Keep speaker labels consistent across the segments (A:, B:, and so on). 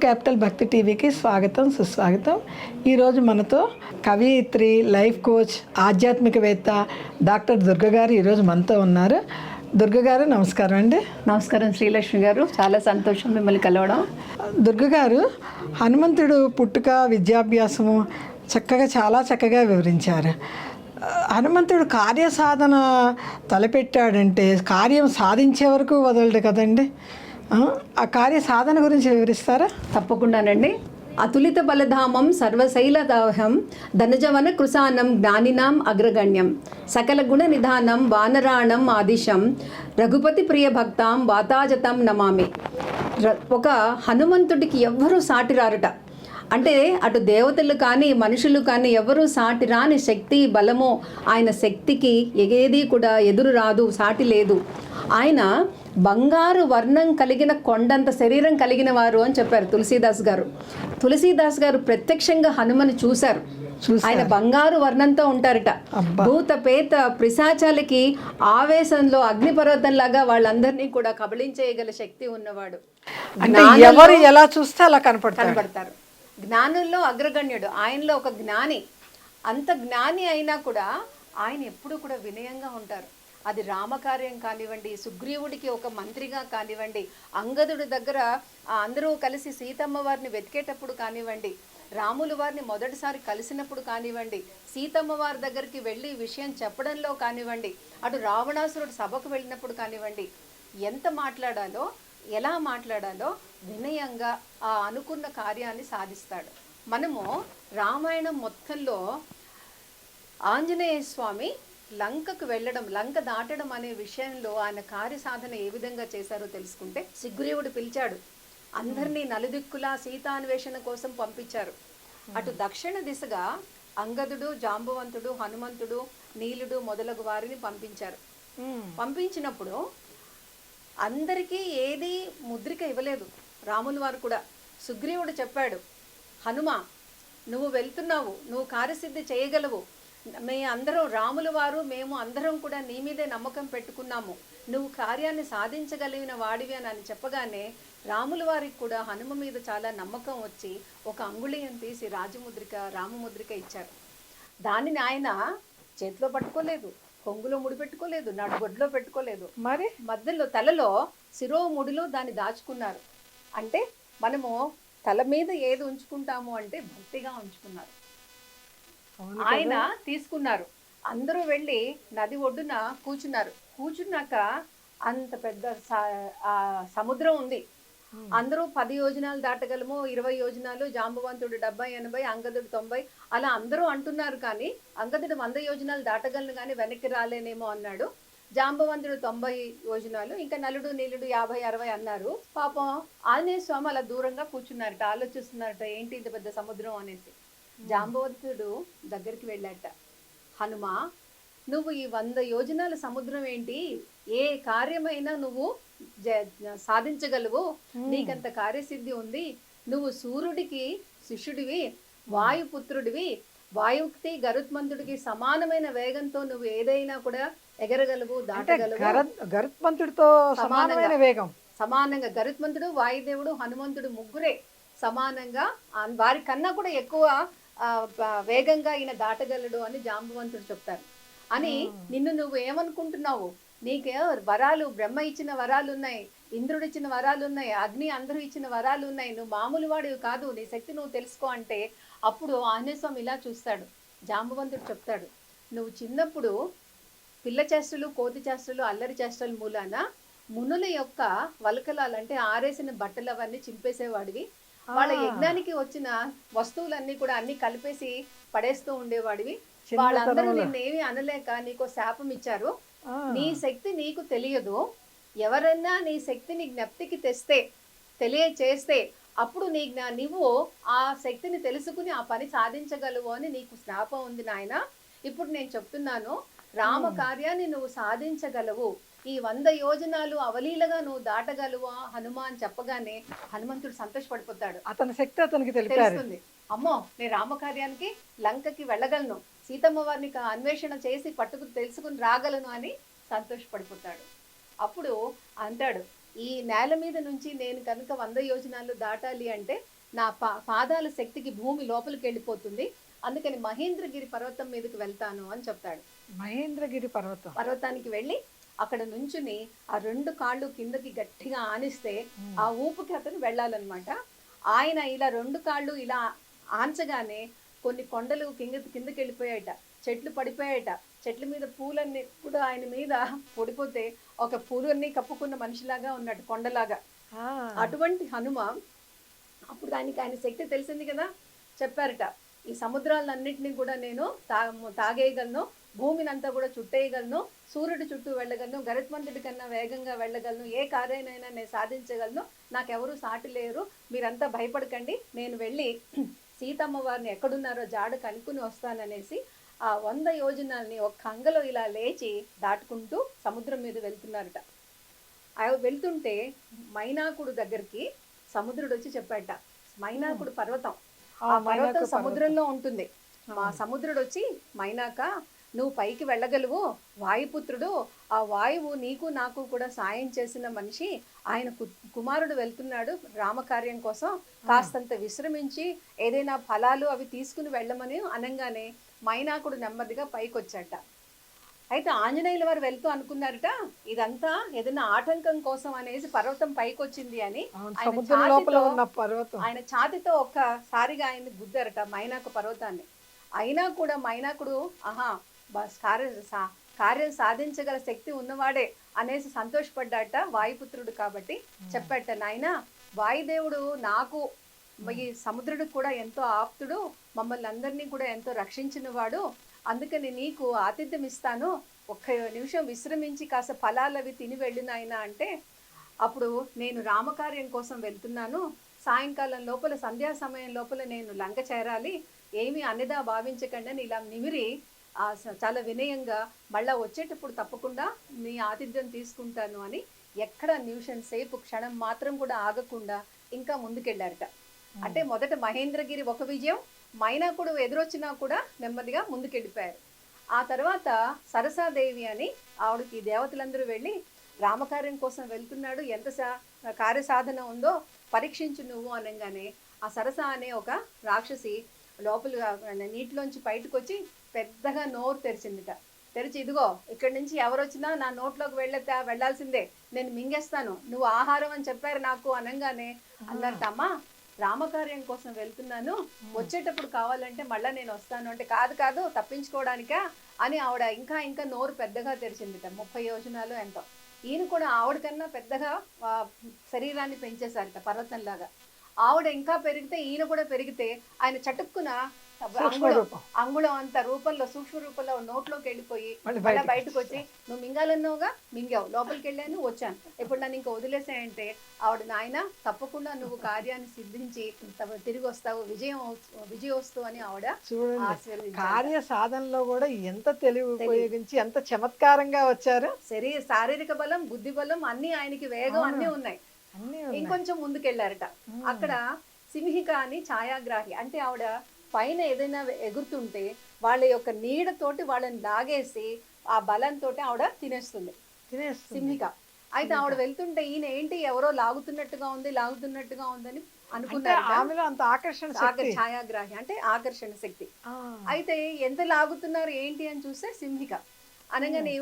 A: Capital భక్తి టీవీకి స్వాగతం సుస్వాగతం. ఈరోజు మనతో కవయిత్రి, లైఫ్ కోచ్, ఆధ్యాత్మికవేత్త డాక్టర్ దుర్గ గారు ఈరోజు మనతో ఉన్నారు. దుర్గ గారు నమస్కారం అండి.
B: నమస్కారం శ్రీలక్ష్మి గారు, చాలా సంతోషం మిమ్మల్ని కలవడం.
A: దుర్గ గారు హనుమంతుడు పుట్టుక, విద్యాభ్యాసము చాలా చక్కగా వివరించారు. హనుమంతుడు కార్యసాధన తలపెట్టాడంటే కార్యం సాధించే వరకు వదలడు కదండి. ఆ కార్య సాధన గురించి వివరిస్తారా?
B: తప్పకుండానండి. అతులిత బలధామం సర్వశైలదాహం ధనజవన కృసానం జ్ఞానినాం అగ్రగణ్యం సకల గుణ నిధానం వానరాణం ఆదిశం రఘుపతి ప్రియ భక్తాం వాతాజతం నమామి. ఒక హనుమంతుడికి ఎవ్వరూ సాటి రారట. అంటే అటు దేవతలు కానీ మనుషులు కానీ ఎవరు సాటి రాని శక్తి, బలము ఆయన శక్తికి ఏది కూడా ఎదురు రాదు, సాటి లేదు. ఆయన బంగారు వర్ణం కలిగిన కొండంత శరీరం కలిగిన వారు అని చెప్పారు తులసీదాస్ గారు. తులసీదాస్ గారు ప్రత్యక్షంగా హనుమని చూశారు. ఆయన బంగారు వర్ణంతో ఉంటారట. భూత పేత పిశాచాలకి ఆవేశంలో అగ్నిపర్వతంలాగా వాళ్ళందరినీ కూడా కబళించేయగల శక్తి ఉన్నవాడు.
A: అంటే ఎవరు ఎలా చూస్తే అలా
B: కనపడతారు. జ్ఞానుల్లో అగ్రగణ్యుడు, ఆయనలో ఒక జ్ఞాని. అంత జ్ఞాని అయినా కూడా ఆయన ఎప్పుడు కూడా వినయంగా ఉంటారు. అది రామకార్యం కానివ్వండి, సుగ్రీవుడికి ఒక మంత్రిగా కానివ్వండి, అంగదుడి దగ్గర అందరూ కలిసి సీతమ్మ వారిని వెతికేటప్పుడు కానివ్వండి, రాములు వారిని మొదటిసారి కలిసినప్పుడు కానివ్వండి, సీతమ్మ వారి దగ్గరికి వెళ్ళి విషయం చెప్పడంలో కానివ్వండి, అటు రావణాసురుడు సభకు వెళ్ళినప్పుడు కానివ్వండి, ఎంత మాట్లాడాలో, ఎలా మాట్లాడాలో వినయంగా ఆ అనుకున్న కార్యాన్ని సాధిస్తాడు. మనము రామాయణం మొత్తంలో ఆంజనేయ స్వామి లంకకు వెళ్ళడం, లంక దాటడం అనే విషయంలో ఆయన కార్యసాధన ఏ విధంగా చేశారో తెలుసుకుంటే, సుగ్రీవుడు పిలిచాడు, అందరినీ నలుదిక్కులా సీతాన్వేషణ కోసం పంపించారు. అటు దక్షిణ దిశగా అంగదుడు, జాంబవంతుడు, హనుమంతుడు, నీలుడు మొదలగు వారిని పంపించారు. పంపించినప్పుడు అందరికీ ఏది ముద్రిక ఇవ్వలేదు. రాముల వారు కూడా సుగ్రీవుడు చెప్పాడు, హనుమ నువ్వు వెళ్తున్నావు, నువ్వు కార్యసిద్ధి చేయగలవు, మే అందరం రాముల వారు మేము అందరం కూడా నీ మీదే నమ్మకం పెట్టుకున్నాము, నువ్వు కార్యాన్ని సాధించగలిగిన వాడివి అని చెప్పగానే రాముల వారికి కూడా హనుమ మీద చాలా నమ్మకం వచ్చి ఒక అంగుళీయం తీసి రాజముద్రిక, రామముద్రిక ఇచ్చారు. దానిని ఆయన చేతిలో పట్టుకోలేదు, కొంగులో ముడి పెట్టుకోలేదు, నడుగొడ్లో పెట్టుకోలేదు, మరి మధ్యలో తలలో శిరోముడిలో దాన్ని దాచుకున్నారు. అంటే మనము తల మీద ఏది ఉంచుకుంటాము అంటే భక్తిగా ఉంచుకున్నారు. ఆయన తీసుకున్నారు. అందరూ వెళ్ళి నది ఒడ్డున కూర్చున్నారు. కూర్చున్నాక అంత పెద్ద సముద్రం ఉంది. అందరూ 10 యోజనాలు దాటగలము, 20 యోజనాలు, జాంబవంతుడు 70, 80, అంగదుడు 90 అలా అందరూ అంటున్నారు. కానీ అంగదుడు 100 యోజనాలు దాటగలను కానీ వెనక్కి రాలేనేమో అన్నాడు. జాంబవంతుడు 90 యోజనాలు, ఇంకా నలుడు నీలుడు 50, 60 అన్నారు. పాపం ఆంజనేయ స్వామి అలా దూరంగా కూర్చున్నారట, ఆలోచిస్తున్నారట ఏంటి ఇంత పెద్ద సముద్రం అనేసి. జాంబవంతుడు దగ్గరికి వెళ్ళాట, హనుమా నువ్వు ఈ 100 యోజనాల సముద్రం ఏంటి, ఏ కార్యమైనా నువ్వు సాధించగలవు, నీకంత కార్యసిద్ధి ఉంది, నువ్వు సూర్యుడికి శిష్యుడివి, వాయుపుత్రుడివి, వాయుక్తి గరుత్మంతుడికి సమానమైన వేగంతో నువ్వు ఏదైనా కూడా ఎగరగలవు, దాటగలవు.
A: గరుత్మంతుడితో సమానమైన వేగం,
B: సమానంగా గరుత్మంతుడు, వాయుదేవుడు, హనుమంతుడు ముగ్గురే సమానంగా వారి కన్నా కూడా ఎక్కువ వేగంగా ఈయన దాటగలడు అని జాంబవంతుడు చెప్తారు. అని నిన్ను నువ్వు ఏమనుకుంటున్నావు, నీకే వరాలు, బ్రహ్మ ఇచ్చిన వరాలు ఉన్నాయి, ఇంద్రుడు ఇచ్చిన వరాలు ఉన్నాయి, అగ్ని అందరూ ఇచ్చిన వరాలు ఉన్నాయి, నువ్వు మామూలు వాడివి కాదు, నీ శక్తి నువ్వు తెలుసుకో అంటే అప్పుడు ఆంజనేయ స్వామి ఇలా చూస్తాడు. జాంబవంతుడు చెప్తాడు, నువ్వు చిన్నప్పుడు పిల్ల చేష్టలు, కోతి చేష్టలు, అల్లరి చేష్టల మూలాన మునుల యొక్క వలకలాలంటే ఆరేసిన బట్టలు అవన్నీ చింపేసేవాడివి, వాళ్ళ యజ్ఞానికి వచ్చిన వస్తువులన్నీ కూడా అన్ని కలిపేసి పడేస్తూ ఉండేవాడివి, వాళ్ళందరూ నిన్నేమి అనలేక నీకు శాపం ఇచ్చారు, నీ శక్తి నీకు తెలియదు, ఎవరన్నా నీ శక్తిని జ్ఞప్తికి తెస్తే, తెలియచేస్తే అప్పుడు నువ్వు ఆ శక్తిని తెలుసుకుని ఆ పని సాధించగలవు అని నీకు శాపం ఉంది నాయన. ఇప్పుడు నేను చెప్తున్నాను, రామ కార్యాన్ని నువ్వు సాధించగలవు, ఈ 100 యోజనాలు అవలీలగా నువ్వు దాటగలవా హనుమా అని చెప్పగానే హనుమంతుడు సంతోషపడిపోతాడు.
A: అతని శక్తి అతనికి తెలుస్తుంది.
B: అమ్మో నేను రామకార్యానికి లంకకి వెళ్ళగలను, సీతమ్మ వారిని అన్వేషణ చేసి తెలుసుకుని రాగలను అని సంతోషపడిపోతాడు. అప్పుడు అంటాడు, ఈ నేల మీద నుంచి నేను కనుక 100 యోజనాలు దాటాలి అంటే నా పాదాల శక్తికి భూమి లోపలికి వెళ్ళిపోతుంది, అందుకని మహేంద్రగిరి పర్వతం మీదకి వెళ్తాను అని చెప్తాడు.
A: మహేంద్రగిరి
B: పర్వతానికి వెళ్ళి అక్కడ నుంచుని ఆ 2 కాళ్ళు కిందకి గట్టిగా ఆనిస్తే ఆ ఊపుకి అతను వెళ్ళాలన్నమాట. ఆయన ఇలా 2 కాళ్ళు ఇలా ఆంచగానే కొన్ని కొండలు కిందకి వెళ్ళిపోయాయట, చెట్లు పడిపోయాయట, చెట్ల మీద పూలన్నీ కూడా ఆయన మీద పడిపోతే ఒక పూలన్నీ కప్పుకున్న మనిషిలాగా ఉన్నాడు, కొండలాగా. అటువంటి హనుమ అప్పుడు ఆయన శక్తి తెలిసింది కదా, చెప్పారట ఈ సముద్రాలన్నింటినీ కూడా నేను తాగేయగలను, భూమిని అంతా కూడా చుట్టేయగలను, సూర్యుడి చుట్టూ వెళ్ళగలను, గరుత్మంతుడి కన్నా వేగంగా వెళ్ళగలను, ఏ కార్యానైనా నేను సాధించగలను, నాకెవరూ సాటి లేరు, మీరంతా భయపడకండి, నేను వెళ్ళి సీతమ్మ వారిని ఎక్కడున్నారో జాడ కనుక్కుని వస్తాననేసి ఆ 100 యోజనాల్ని ఒక్క అంగలో ఇలా లేచి దాటుకుంటూ సముద్రం మీద వెళ్తున్నారట. వెళ్తుంటే మైనాకుడు దగ్గరికి సముద్రుడు వచ్చి చెప్పాట, మైనాకుడు పర్వతం, ఆ పర్వతం సముద్రంలో ఉంటుంది. మా సముద్రుడు వచ్చి, మైనాక నువ్వు పైకి వెళ్ళగలవు, వాయుపుత్రుడు, ఆ వాయువు నీకు నాకు కూడా సాయం చేసిన మనిషి, ఆయన కుమారుడు వెళ్తున్నాడు రామకార్యం కోసం, కాస్తంత విశ్రమించి ఏదైనా ఫలాలు అవి తీసుకుని వెళ్ళమని అనగానే మైనాకుడు నెమ్మదిగా పైకి వచ్చాట. అయితే ఆంజనేయుల వారు వెళ్తూ అనుకున్నారట ఇదంతా ఏదైనా ఆటంకం కోసం అనేసి పర్వతం పైకి వచ్చింది అని. ఆయన ఛాతితో ఒక్కసారిగా ఆయన్ని గుద్దారట మైనాకు పర్వతాన్ని. అయినా కూడా మైనాకుడు కార్యం సాధించగల శక్తి ఉన్నవాడే అనేసి సంతోషపడ్డాట, వాయుపుత్రుడు కాబట్టి. చెప్పాట, నాయనా వాయుదేవుడు నాకు ఈ సముద్రుడికి కూడా ఎంతో ఆప్తుడు, మమ్మల్ని అందరినీ కూడా ఎంతో రక్షించిన వాడు, అందుకని నీకు ఆతిథ్యం ఇస్తాను, ఒక్క నిమిషం విశ్రమించి కాస్త ఫలాలవి తిని వెళ్ళినాయన అంటే, అప్పుడు నేను రామకార్యం కోసం వెళ్తున్నాను, సాయంకాలం లోపల సంధ్యా సమయం లోపల నేను లంక చేరాలి, ఏమీ అన్నదా భావించకండి అని ఇలా నిమిరి చాలా వినయంగా మళ్ళా వచ్చేటప్పుడు తప్పకుండా నీ ఆతిథ్యం తీసుకుంటాను అని ఎక్కడ నిమిషం సేపు క్షణం మాత్రం కూడా ఆగకుండా ఇంకా ముందుకెళ్ళారట. అంటే మొదట మహేంద్రగిరి ఒక విజయం, మైనాకుడు ఎదురొచ్చినా కూడా నెమ్మదిగా ముందుకెళ్ళిపోయారు. ఆ తర్వాత సరసాదేవి అని ఆవిడకి దేవతలందరూ వెళ్ళి రామకార్యం కోసం వెళ్తున్నాడు, ఎంత కార్యసాధన ఉందో పరీక్షించు నువ్వు అనగానే ఆ సరస అనే ఒక రాక్షసి లోపల నీటిలోంచి బయటకు వచ్చి పెద్దగా నోరు తెరిచిందిట. తెరిచి, ఇదిగో ఇక్కడి నుంచి ఎవరు వచ్చినా నా నోట్లోకి వెళ్ళాల్సిందే, నేను మింగేస్తాను, నువ్వు ఆహారం అని చెప్పారు నాకు అనగానే అన్నారట, అమ్మా రామకార్యం కోసం వెళ్తున్నాను, వచ్చేటప్పుడు కావాలంటే మళ్ళీ నేను వస్తాను అంటే, కాదు కాదు తప్పించుకోవడానికా అని ఆవిడ ఇంకా ఇంకా నోరు పెద్దగా తెరిచిందిట. 30 యోజనాలు ఎంతో. ఈయన కూడా ఆవిడకన్నా పెద్దగా శరీరాన్ని పెంచేశారట పర్వతంలాగా. ఆవిడ ఇంకా పెరిగితే ఈయన కూడా పెరిగితే ఆయన చటుక్కున అంగుళం అంత రూపంలో సూక్ష్మ రూపంలో నోట్లోకి వెళ్ళిపోయి మళ్ళీ బయటకు వచ్చి, నువ్వు మింగాలన్నావుగా మింగావు, లోపలికి వెళ్ళాను వచ్చాను, ఇప్పుడు నన్ను ఇంకా వదిలేసాయంటే ఆవిడ, నాయన తప్పకుండా నువ్వు కార్యాన్ని సిద్ధించి తిరిగి వస్తావు, విజయోస్తు అని ఆవిడ
A: కార్య సాధనలో కూడా ఎంత తెలివి ఉపయోగించి ఎంత చమత్కారంగా వచ్చారు.
B: శారీరక బలం, బుద్ధి బలం అన్ని ఆయనకి, వేగం అన్ని ఉన్నాయి. ఇంకొంచెం ముందుకెళ్ళారట. అక్కడ సింహిక అని ఛాయాగ్రాహి, అంటే ఆవిడ పైన ఏదైనా ఎగురుతుంటే వాళ్ళ యొక్క నీడతోటి వాళ్ళని లాగేసి ఆ బలంతో ఆవిడ తినేస్తుంది సింహిక. అయితే ఆవిడ వెళ్తుంటే ఈయన ఏంటి ఎవరో లాగుతున్నట్టుగా ఉందని అనుకున్నారు. ఛాయాగ్రాహి అంటే ఆకర్షణ శక్తి. అయితే ఎంత లాగుతున్నారు ఏంటి అని చూస్తే సింహిక అనగానే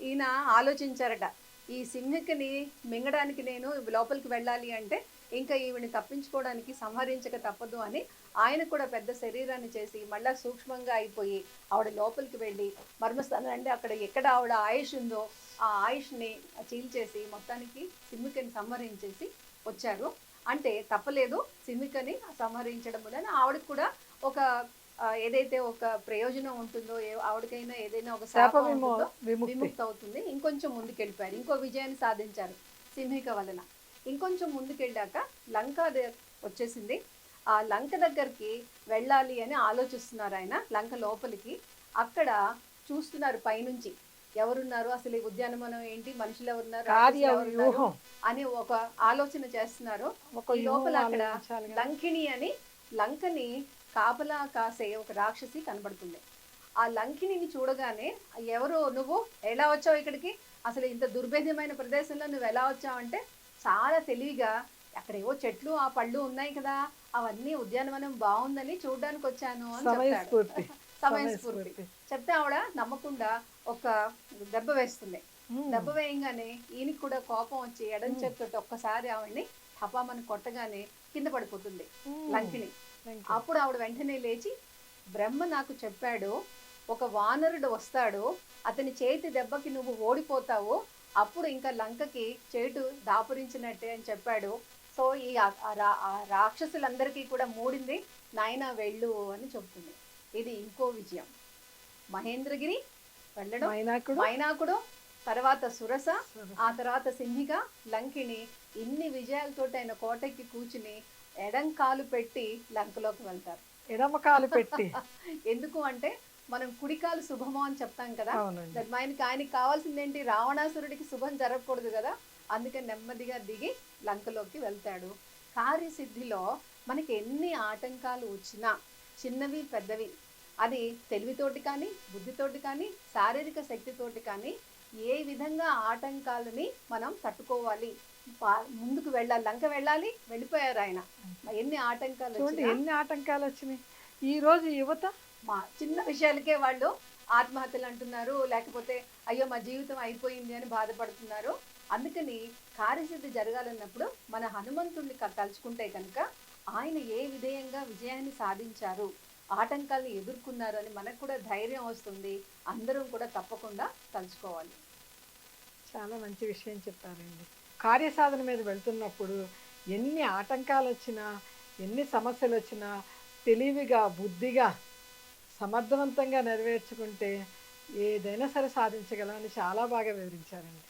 B: ఈయన ఆలోచించారట, ఈ సింహికని మింగడానికి నేను లోపలికి వెళ్ళాలి అంటే ఇంకా ఈవిని తప్పించుకోవడానికి సంహరించక తప్పదు అని ఆయన కూడా పెద్ద శరీరాన్ని చేసి మళ్ళా సూక్ష్మంగా అయిపోయి ఆవిడ లోపలికి వెళ్ళి మర్మస్థానం అంటే అక్కడ ఎక్కడ ఆవిడ ఆయుష్ ఉందో ఆ ఆయుష్ని చీల్చేసి మొత్తానికి సింహికని సంహరించేసి వచ్చారు. అంటే తప్పలేదు సింహికని సంహరించడం వలన ఆవిడకి కూడా ఒక ఏదైతే ఒక ప్రయోజనం ఉంటుందో, ఆవిడకైనా ఏదైనా ఒక శాపం ఉంటుందో విముక్తి అవుతుంది. ఇంకొంచెం ముందుకెళ్ళిపోయారు, ఇంకో విజయాన్ని సాధించారు సింహిక వలన. ఇంకొంచెం ముందుకెళ్ళాక లంక వచ్చేసింది. ఆ లంక దగ్గరికి వెళ్ళాలి అని ఆలోచిస్తున్నారు ఆయన. లంక లోపలికి అక్కడ చూస్తున్నారు పైనుంచి ఎవరున్నారు, అసలు ఈ ఉద్యానవనం ఏంటి, మనుషులు ఎవరున్నారు అని ఒక ఆలోచన చేస్తున్నారు. లోపల అక్కడ లంకిణి అని లంకని కాపలా కాసే ఒక రాక్షసి కనబడుతుంది. ఆ లంకిణిని చూడగానే, ఎవరు నువ్వు, ఎలా వచ్చావు ఇక్కడికి, అసలు ఇంత దుర్భేద్యమైన ప్రదేశంలో నువ్వు ఎలా వచ్చావు అంటే చాలా తెలివిగా అక్కడేవో చెట్లు ఆ పళ్ళు ఉన్నాయి కదా, అవన్నీ ఉద్యానవనం బాగుందని చూడడానికి వచ్చాను అని చెప్తాడు.
A: సమయస్ఫూర్తి.
B: సమయస్ఫూర్తి చెప్తే ఆవిడ నమ్మకుండా ఒక దెబ్బ వేస్తుంది. దెబ్బ వేయంగానే ఈయనకి కూడా కోపం వచ్చి ఎడం చేతితోటి ఒక్కసారి ఆవిడ్ని టపామని కొట్టగానే కింద పడిపోతుంది లంకిని. అప్పుడు ఆవిడ వెంటనే లేచి, బ్రహ్మ నాకు చెప్పాడు ఒక వానరుడు వస్తాడు, అతని చేతి దెబ్బకి నువ్వు ఓడిపోతావు, అప్పుడు ఇంకా లంకకి చేటు దాపురించినట్టే అని చెప్పాడు. సో ఈ ఆ రాక్షసులందరికీ కూడా మూడింది, నాయన వెళ్ళు అని చెప్తుంది. ఇది ఇంకో విజయం. మహేంద్రగిరి వెళ్ళడం, మైనాకుడు, తర్వాత సురస, ఆ తర్వాత సింహిక, లంకిని, ఇన్ని విజయాలతోటి ఆయన కోటకి కూర్చుని ఎడం కాలు పెట్టి లంకలోకి వెళ్తారు.
A: ఎడమ కాలు పెట్టి
B: ఎందుకు అంటే మనం కుడికాలు శుభము అని చెప్తాం కదా, ఆయనకి కావాల్సింది ఏంటి, రావణాసురుడికి శుభం జరగకూడదు కదా, అందుకని నెమ్మదిగా దిగి లంకలోకి వెళ్తాడు. కార్యసిద్ధిలో మనకి ఎన్ని ఆటంకాలు వచ్చినా, చిన్నవి పెద్దవి, అది తెలివితోటి కానీ, బుద్ధితోటి కానీ, శారీరక శక్తితోటి కానీ, ఏ విధంగా ఆటంకాలని మనం తట్టుకోవాలి, ముందుకు వెళ్ళాలి, లంక వెళ్ళాలి, వెళ్ళిపోయారు ఆయన. ఎన్ని ఆటంకాలు
A: ఎన్ని ఆటంకాలు వచ్చినాయి. ఈ రోజు యువత
B: మా చిన్న విషయాలకే వాళ్ళు ఆత్మహత్యలు అంటున్నారు, లేకపోతే అయ్యో మా జీవితం అయిపోయింది అని బాధపడుతున్నారు. అందుకని కార్యసిద్ధి జరగాలన్నప్పుడు మన హనుమంతుడిని తలుచుకుంటే కనుక ఆయన ఏ విధంగా విజయాన్ని సాధించారు, ఆటంకాలను ఎదుర్కొన్నారు అని మనకు కూడా ధైర్యం వస్తుంది. అందరం కూడా తప్పకుండా తలుచుకోవాలి.
A: చాలా మంచి విషయం చెప్పారండి. కార్యసాధన మీద వెళ్తున్నప్పుడు ఎన్ని ఆటంకాలు వచ్చినా, ఎన్ని సమస్యలు వచ్చినా తెలివిగా, బుద్ధిగా, సమర్థవంతంగా నెరవేర్చుకుంటే ఏదైనా సరే సాధించగలమని చాలా బాగా వివరించారండి.